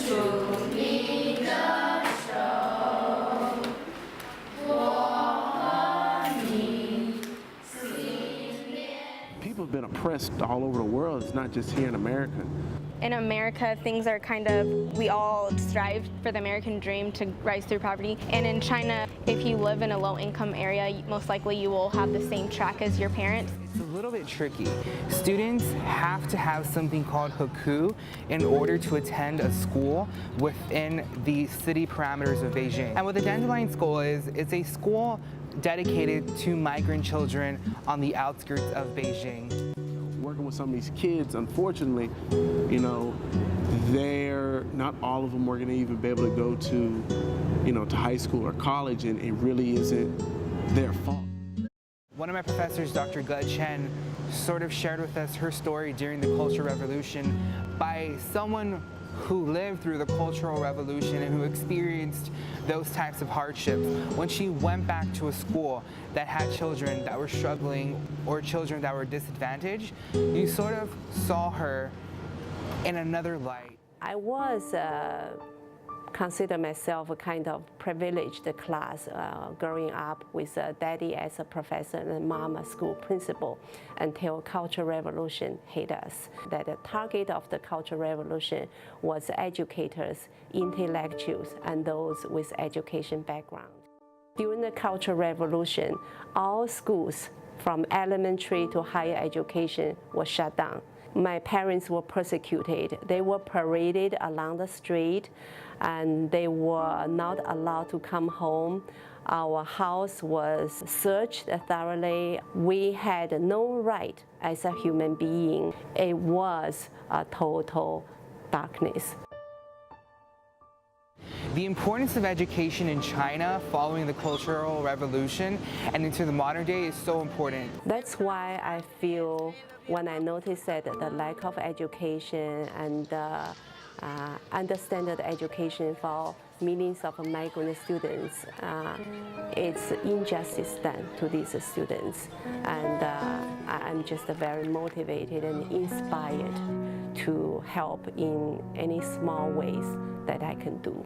People have been oppressed all over the world. It's not just here in America. In America, things are we all strive for the American dream to rise through poverty. And in China, if you live in a low-income area, most likely you will have the same track as your parents. It's a little bit tricky. Students have to have something called hukou in order to attend a school within the city parameters of Beijing. And what the Dandelion School is, it's a school dedicated to migrant children on the outskirts of Beijing. Working with some of these kids, unfortunately, you know, not all of them are going to even be able to go to, you know, to high school or college, and it really isn't their fault. One of my professors, Dr. Ge Chen, sort of shared with us her story during the Cultural Revolution by someone who lived through the Cultural Revolution and who experienced those types of hardships. When she went back to a school that had children that were struggling or children that were disadvantaged, you sort of saw her in another light. I was consider myself a kind of privileged class growing up with daddy as a professor and mom a school principal until Cultural Revolution hit us. That the target of the Cultural Revolution was educators, intellectuals, and those with education background. During the Cultural Revolution, all schools from elementary to higher education were shut down. My parents were persecuted. They were paraded along the street, and they were not allowed to come home. Our house was searched thoroughly. We had no right as a human being. It was a total darkness. The importance of education in China following the Cultural Revolution and into the modern day is so important. That's why I feel when I notice that the lack of education and understanding education for millions of migrant students, it's injustice done to these students. And I'm just very motivated and inspired to help in any small ways that I can do.